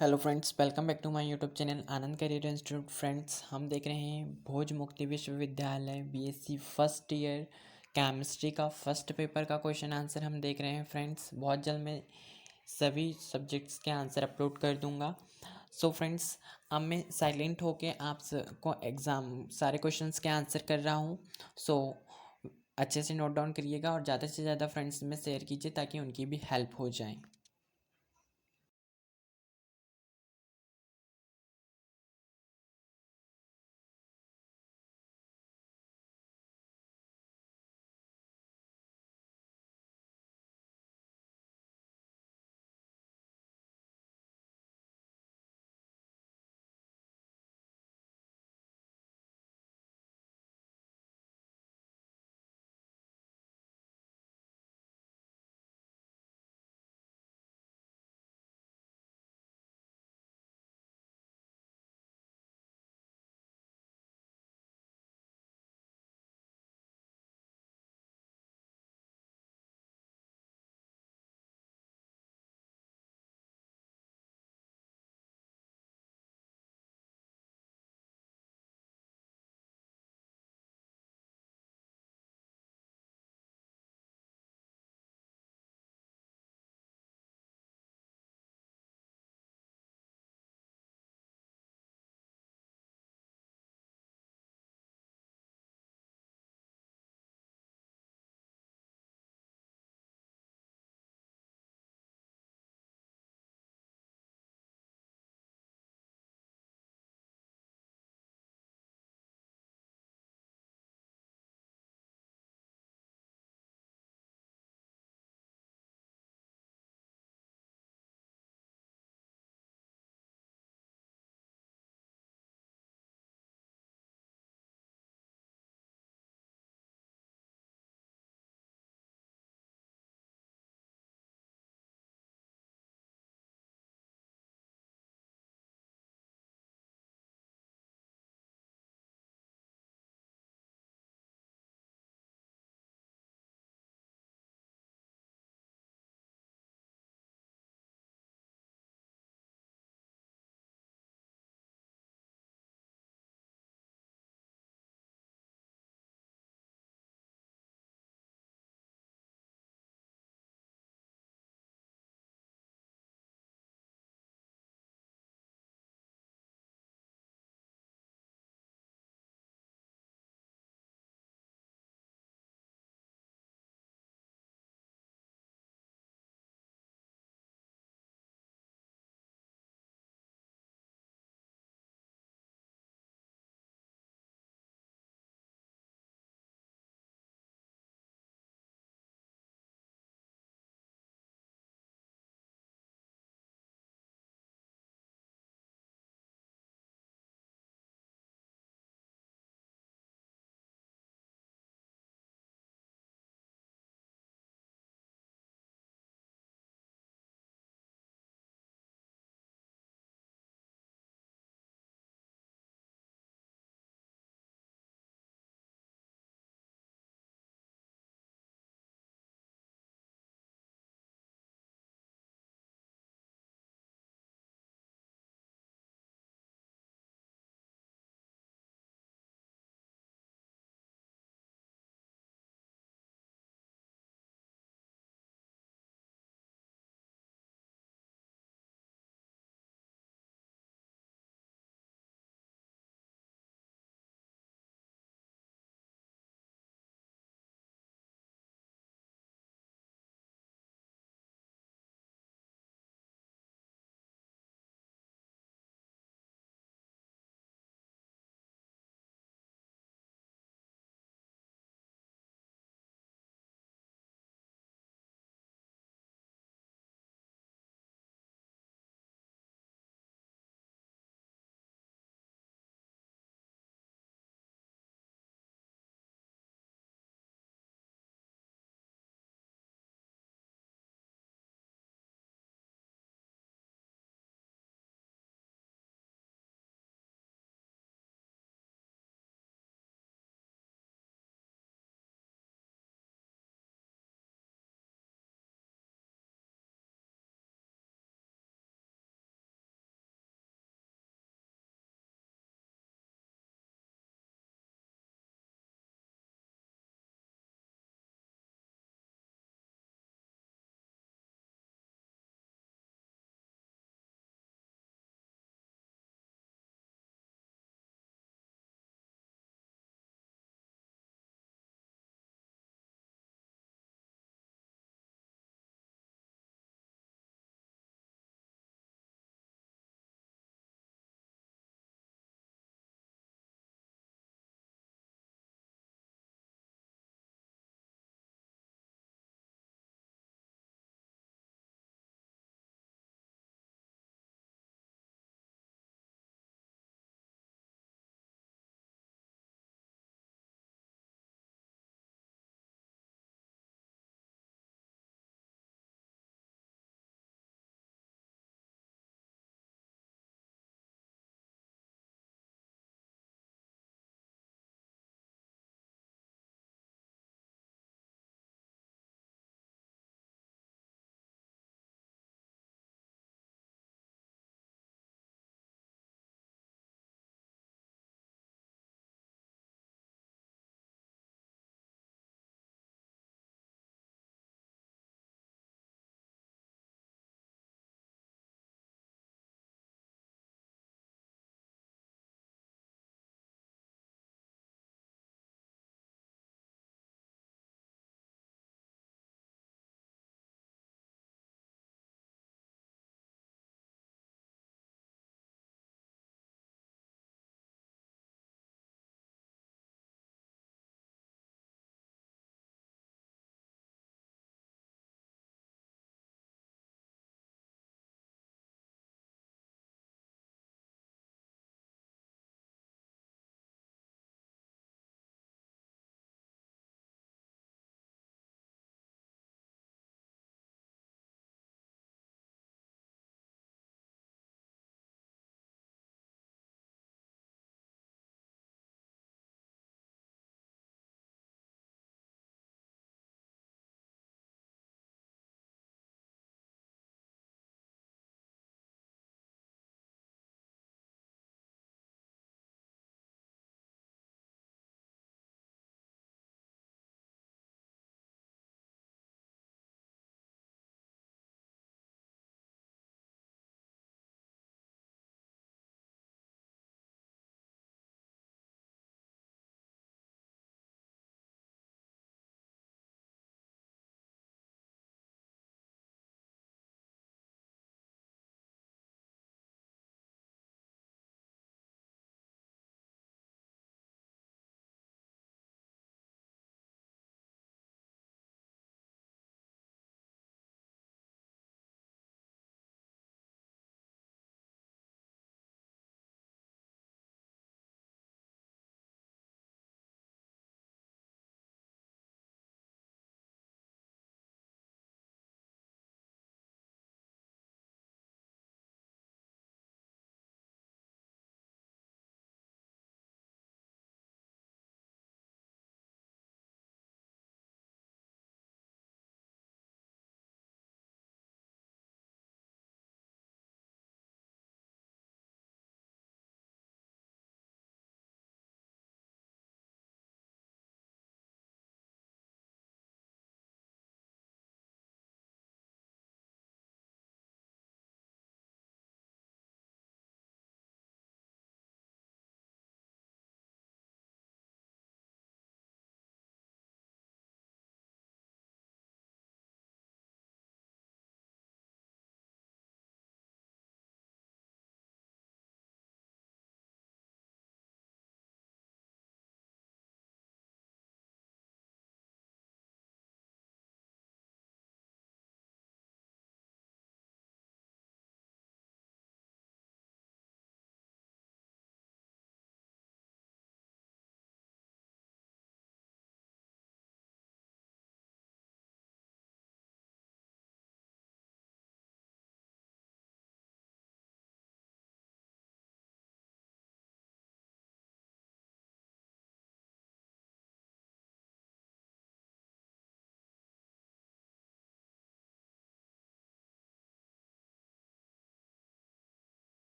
Hello friends, welcome back to my YouTube channel Anand career institute. Friends, हम देख रहे हैं Bhoj Mukti Vishwavidyalaya BSc first year chemistry का फर्स्ट पेपर का क्वेश्चन आंसर हम देख रहे हैं। फ्रेंड्स, बहुत जल्द मैं सभी सब्जेक्ट्स के आंसर अपलोड कर दूंगा। सो फ्रेंड्स, अब मैं साइलेंट होके आप को एग्ज़ाम सारे क्वेश्चंस के आंसर कर रहा हूँ। सो अच्छे से नोट डाउन करिएगा और ज़्यादा से ज़्यादा फ्रेंड्स में शेयर कीजिए ताकि उनकी भी हेल्प हो जाए।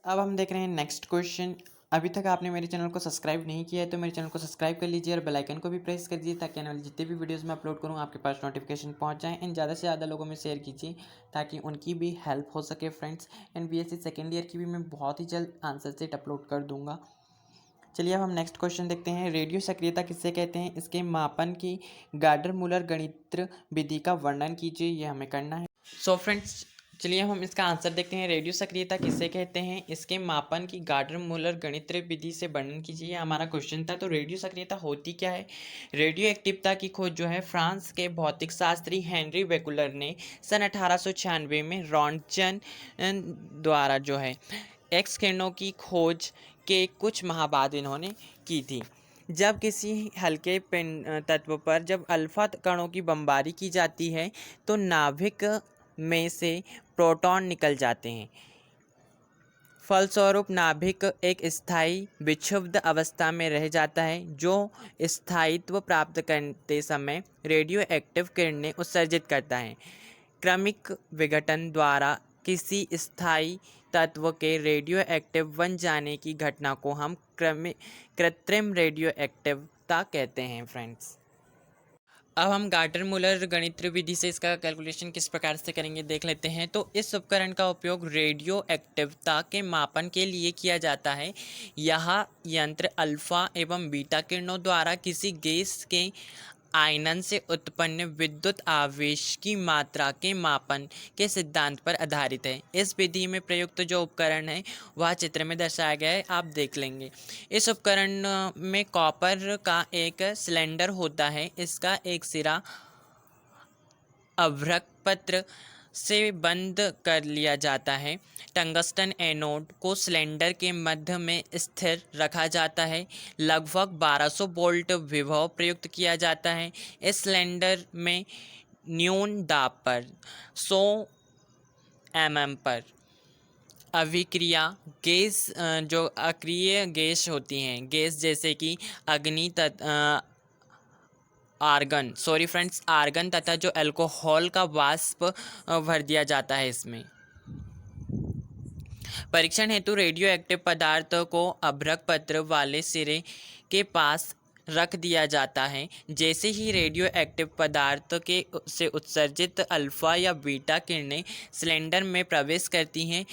अब हम देख रहे हैं नेक्स्ट क्वेश्चन। अभी तक आपने मेरे चैनल को सब्सक्राइब नहीं किया है तो मेरे चैनल को सब्सक्राइब कर लीजिए और बेल आइकन को भी प्रेस कर दीजिए ताकि आने वाली जितने भी वीडियोस मैं अपलोड करूँ आपके पास नोटिफिकेशन पहुंच जाए। एंड ज़्यादा से ज़्यादा लोगों में शेयर कीजिए ताकि उनकी भी हेल्प हो सके friends. And BSc second year की भी मैं बहुत ही जल्द आंसर सेट अपलोड कर दूँगा। चलिए अब हम नेक्स्ट क्वेश्चन देखते हैं। रेडियो सक्रियता किससे कहते हैं, इसके मापन की गार्डर मूलर गणित विधि का वर्णन कीजिए, ये हमें करना है। सो फ्रेंड्स चलिए हम इसका आंसर देखते हैं। रेडियो सक्रियता किसे कहते हैं, इसके मापन की गार्डर मूलर गणितीय विधि से वर्णन कीजिए, ये हमारा क्वेश्चन था। तो रेडियो सक्रियता होती क्या है। रेडियो एक्टिवता की खोज जो है फ्रांस के भौतिक शास्त्री हेनरी बेकुलर ने सन 1896 में रॉन्टजन द्वारा जो है एक्स किरणों की खोज के कुछ माह बाद इन्होंने की थी। जब किसी हल्के पिंड तत्व पर जब अल्फा कणों की बमबारी की जाती है तो नाभिक में से प्रोटॉन निकल जाते हैं। फलस्वरूप नाभिक एक स्थायी विक्षुब्ध अवस्था में रह जाता है जो स्थायित्व प्राप्त करते समय रेडियो एक्टिव किरणें उत्सर्जित करता है। क्रमिक विघटन द्वारा किसी स्थायी तत्व के रेडियो एक्टिव बन जाने की घटना को हम कृत्रिम रेडियो एक्टिवता कहते हैं फ्रेंड्स। अब हम गार्डर मूलर गणितीय विधि से इसका कैलकुलेशन किस प्रकार से करेंगे देख लेते हैं। तो इस उपकरण का उपयोग रेडियो एक्टिवता के मापन के लिए किया जाता है। यह यंत्र अल्फा एवं बीटा किरणों द्वारा किसी गैस के आयनन से उत्पन्न विद्युत आवेश की मात्रा के मापन के सिद्धांत पर आधारित है। इस विधि में प्रयुक्त जो उपकरण है वह चित्र में दर्शाया गया है, आप देख लेंगे। इस उपकरण में कॉपर का एक सिलेंडर होता है। इसका एक सिरा अभ्रक पत्र से बंद कर लिया जाता है। टंगस्टन एनोड को सिलेंडर के मध्य में स्थिर रखा जाता है। लगभग 1200 वोल्ट विभव प्रयुक्त किया जाता है। इस सिलेंडर में न्यून दाब पर 100 mm पर अभिक्रिया गैस जो अक्रिय गैस होती हैं, गैस जैसे कि अग्नि आर्गन तथा जो अल्कोहल का वाष्प भर दिया जाता है इसमें। परीक्षण हेतु रेडियो एक्टिव पदार्थ को अभ्रक पत्र वाले सिरे के पास रख दिया जाता है। जैसे ही रेडियो एक्टिव पदार्थ के से उत्सर्जित अल्फा या बीटा किरणें सिलेंडर में प्रवेश करती हैं,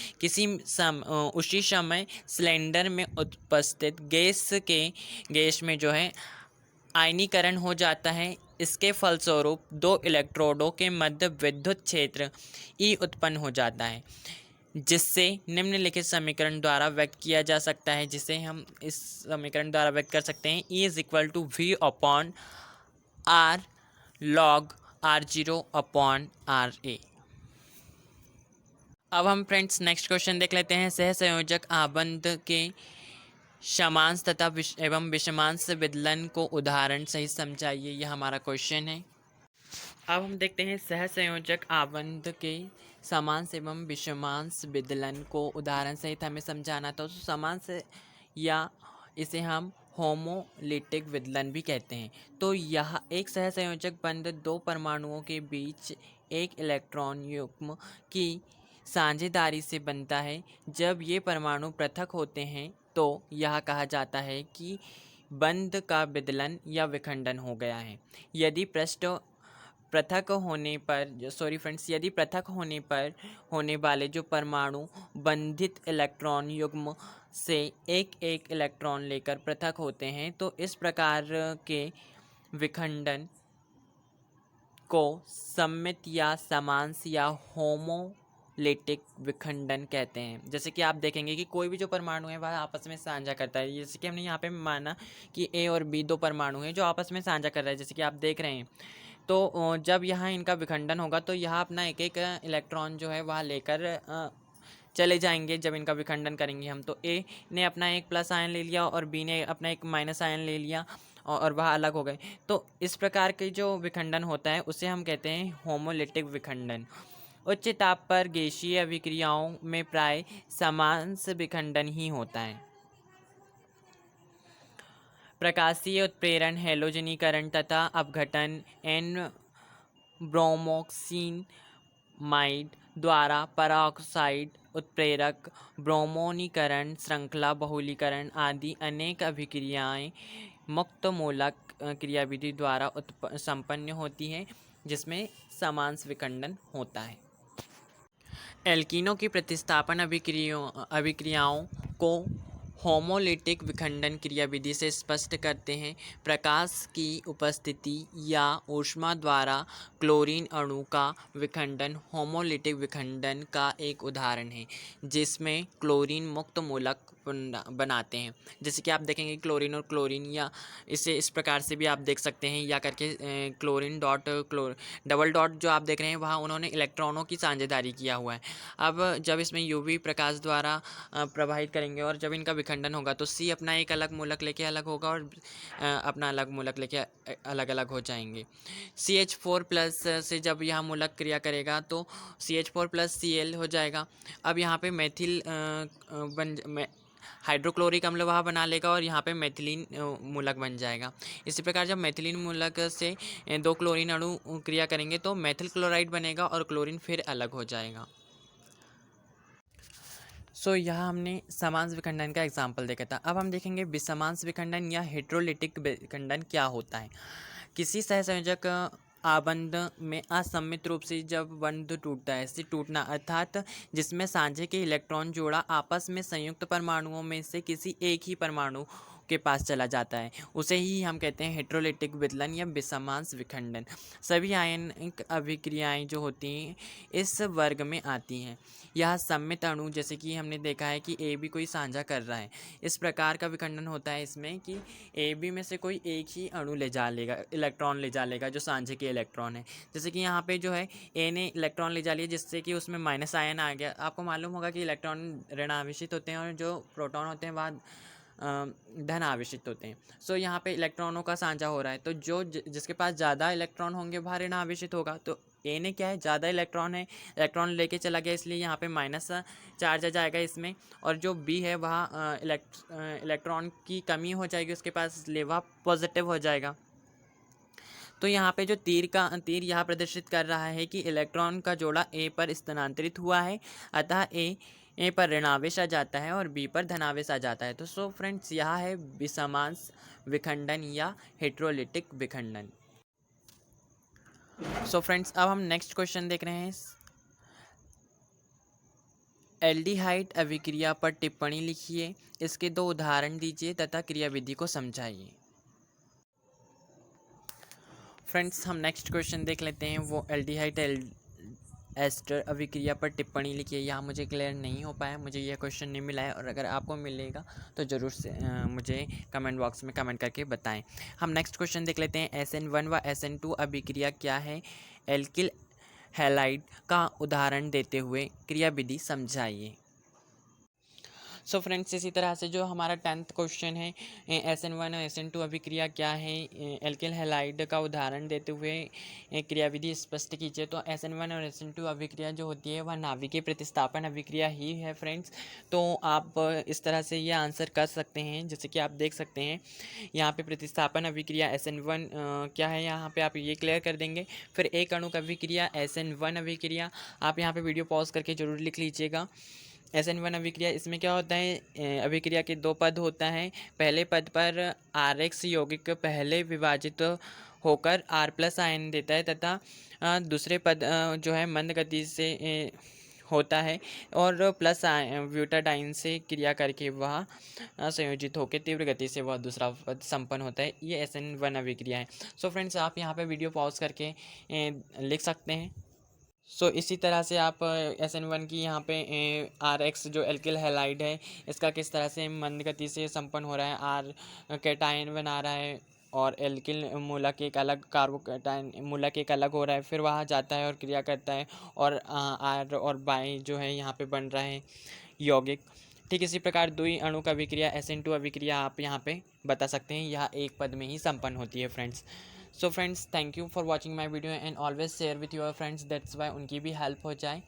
उसी समय सिलेंडर में उपस्थित गैस में जो है आयनीकरण हो जाता है। इसके फलस्वरूप दो इलेक्ट्रोडों के मध्य विद्युत क्षेत्र ई उत्पन्न हो जाता है, जिससे निम्नलिखित समीकरण द्वारा व्यक्त किया जा सकता है, जिसे हम इस समीकरण द्वारा व्यक्त कर सकते हैं। E = V upon R log R0 upon RA। अब हम फ्रेंड्स नेक्स्ट क्वेश्चन देख लेते हैं। सहसंयोजक आबंध के समांश तथा एवं विषमांश विदलन को उदाहरण सहित समझाइए, यह हमारा क्वेश्चन है। अब हम देखते हैं सहसंयोजक आबंध के समांश एवं विषमांश विदलन को उदाहरण सहित हमें समझाना था। तो समांश या इसे हम होमोलिटिक विदलन भी कहते हैं। तो यह एक सहसंयोजक बंध दो परमाणुओं के बीच एक इलेक्ट्रॉन युग्म की साझेदारी से बनता है। जब ये परमाणु पृथक होते हैं तो यह कहा जाता है कि बंध का विदलन या विखंडन हो गया है। यदि पृथक होने पर होने वाले जो परमाणु बंधित इलेक्ट्रॉन युग्म से एक एक इलेक्ट्रॉन लेकर पृथक होते हैं तो इस प्रकार के विखंडन को सममित या समांश या होमोलिटिक विखंडन कहते हैं। जैसे कि आप देखेंगे कि कोई भी जो परमाणु है वह आपस में साझा करता है। जैसे कि हमने यहाँ पे माना कि ए और बी दो परमाणु हैं जो आपस में साझा कर रहे हैं, जैसे कि आप देख रहे हैं। तो जब यहाँ इनका विखंडन होगा तो यहाँ अपना एक एक इलेक्ट्रॉन जो है वह लेकर चले जाएंगे। जब इनका विखंडन करेंगे हम तो ए ने अपना एक प्लस आयन ले लिया और बी ने अपना एक माइनस आयन ले लिया और वह अलग हो गए। तो इस प्रकार के जो विखंडन होता है उसे हम कहते हैं होमोलिटिक विखंडन। उच्च ताप पर गैसीय अभिक्रियाओं में प्राय समांश विखंडन ही होता है। प्रकाशीय उत्प्रेरण, हैलोजनीकरण तथा अपघटन एन ब्रोमोक्सिमाइड द्वारा पराऑक्साइड उत्प्रेरक ब्रोमोनीकरण श्रृंखला बहुलीकरण आदि अनेक अभिक्रियाएं मुक्त मूलक क्रियाविधि द्वारा संपन्न होती हैं, जिसमें समांश विखंडन होता है। एल्कीनों की प्रतिस्थापन अभिक्रियाओं को होमोलिटिक विखंडन क्रियाविधि से स्पष्ट करते हैं। प्रकाश की उपस्थिति या ऊष्मा द्वारा क्लोरीन अणु का विखंडन होमोलिटिक विखंडन का एक उदाहरण है, जिसमें क्लोरीन मुक्त मूलक बनाते हैं। जैसे कि आप देखेंगे क्लोरीन और क्लोरीन, या इसे इस प्रकार से भी आप देख सकते हैं, या करके क्लोरीन डॉट डबल डॉट जो आप देख रहे हैं वहाँ उन्होंने इलेक्ट्रॉनों की साझेदारी किया हुआ है। अब जब इसमें यूवी प्रकाश द्वारा प्रभावित करेंगे और जब इनका विखंडन होगा तो सी अपना एक अलग मूलक लेके अलग होगा और अपना अलग मूलक लेके अलग अलग हो जाएंगे। CH4+ से जब यहाँ मूलक क्रिया करेगा तो CH4+ Cl हो जाएगा। अब यहाँ पे मेथिल हाइड्रोक्लोरिक अम्ल वहाँ बना लेगा और यहाँ पे मेथिलीन मूलक बन जाएगा। इसी प्रकार जब मेथिलीन मूलक से दो क्लोरीन अणु क्रिया करेंगे तो मेथिल क्लोराइड बनेगा और क्लोरीन फिर अलग हो जाएगा। यहाँ हमने समांश विखंडन का एग्जाम्पल देखा था। अब हम देखेंगे विसमांश विखंडन या हेट्रोलिटिक विखंडन क्या होता है। किसी सहसंयोजक आबंध में असममित रूप से जब बंध टूटता है, ऐसे टूटना अर्थात जिसमें साझे के इलेक्ट्रॉन जोड़ा आपस में संयुक्त परमाणुओं में से किसी एक ही परमाणु के पास चला जाता है, उसे ही हम कहते हैं हेट्रोलिटिक विदलन या विसमांश विखंडन। सभी आयनिक अभिक्रियाएं जो होती हैं इस वर्ग में आती हैं। यह सममित अणु, जैसे कि हमने देखा है कि ए बी कोई साझा कर रहा है, इस प्रकार का विखंडन होता है इसमें कि ए बी में से कोई एक ही अणु ले जा लेगा, इलेक्ट्रॉन ले जा लेगा जो साझे के इलेक्ट्रॉन है। जैसे कि यहाँ पे जो है ए ने इलेक्ट्रॉन ले जा लिया जिससे कि उसमें माइनस आयन आ गया। आपको मालूम होगा कि इलेक्ट्रॉन ऋण आवेशित होते हैं और जो प्रोटॉन होते हैं वह धन आवेशित होते हैं। यहाँ पे इलेक्ट्रॉनों का साझा हो रहा है, तो जो जिसके पास ज़्यादा इलेक्ट्रॉन होंगे वह ऋण आवेशित होगा। तो ए ने क्या है, ज़्यादा इलेक्ट्रॉन है, इलेक्ट्रॉन लेके चला गया, इसलिए यहाँ पे माइनस चार्ज आ जाएगा इसमें। और जो बी है वह इलेक्ट्रॉन की कमी हो जाएगी उसके पास, इसलिए वह पॉजिटिव हो जाएगा। तो यहाँ पे जो तीर यहाँ प्रदर्शित कर रहा है कि इलेक्ट्रॉन का जोड़ा ए पर स्थानांतरित हुआ है, अतः ए पर ऋणावेश आ जाता है और बी पर धनावेश आ जाता है। तो फ्रेंड्स यह है विसमांश विखंडन या हेट्रोलिटिक विखंडन। फ्रेंड्स अब हम नेक्स्ट क्वेश्चन देख रहे हैं। एल्डिहाइड अभिक्रिया पर टिप्पणी लिखिए, इसके दो उदाहरण दीजिए तथा क्रियाविधि को समझाइए। फ्रेंड्स हम नेक्स्ट क्वेश्चन देख लेते हैं। वो एल्डिहाइड एस्टर अभिक्रिया पर टिप्पणी लिखिए। यहाँ मुझे क्लियर नहीं हो पाया, मुझे यह क्वेश्चन नहीं मिला है, और अगर आपको मिलेगा तो ज़रूर से मुझे कमेंट बॉक्स में कमेंट करके बताएं। हम नेक्स्ट क्वेश्चन देख लेते हैं। SN1 व SN2 अभिक्रिया क्या है, एल्किल हैलाइड का उदाहरण देते हुए क्रियाविधि समझाइए। फ्रेंड्स इसी तरह से जो हमारा 10th क्वेश्चन है, SN1 और SN2 अभिक्रिया क्या है, एल्किल हैलाइड का उदाहरण देते हुए क्रियाविधि स्पष्ट कीजिए। तो SN1 और SN2 अभिक्रिया जो होती है वह नाभिकीय प्रतिस्थापन अभिक्रिया ही है फ्रेंड्स। तो आप इस तरह से ये आंसर कर सकते हैं। जैसे कि आप देख सकते हैं यहाँ पे प्रतिस्थापन अभिक्रिया SN1 क्या है, यहाँ पे आप ये क्लियर कर देंगे। फिर एक अणुक अभिक्रिया SN1 अभिक्रिया, आप यहाँ पे वीडियो पॉज करके जरूर लिख लीजिएगा। SN1 अभिक्रिया, इसमें क्या होता है, अभिक्रिया के दो पद होता है। पहले पद पर RX यौगिक पहले विभाजित होकर R+ आयन देता है तथा दूसरे पद जो है मंद गति से होता है और प्लस ब्यूटाडाइन से क्रिया करके वह संयोजित होकर तीव्र गति से वह दूसरा पद संपन्न होता है। ये SN1 अभिक्रिया है। फ्रेंड्स आप यहाँ पे वीडियो पॉज करके लिख सकते हैं। इसी तरह से आप SN1 की यहाँ पे RX जो एल्किल हैलाइड है इसका किस तरह से मंद गति से संपन्न हो रहा है, R कैटायन बना रहा है और एल्किल मूलक एक अलग, कार्बोकैटायन मूलक एक अलग हो रहा है, फिर वहाँ जाता है और क्रिया करता है और R और बाई जो है यहाँ पे बन रहा है यौगिक। ठीक इसी प्रकार द्वि अणु का अभिक्रिया SN2 अभिक्रिया आप यहाँ पे बता सकते हैं, यह एक पद में ही संपन्न होती है friends. Friends thank you for watching my video and always share with your friends, that's why उनकी भी हेल्प हो जाए,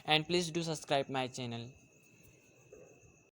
and please do subscribe my channel.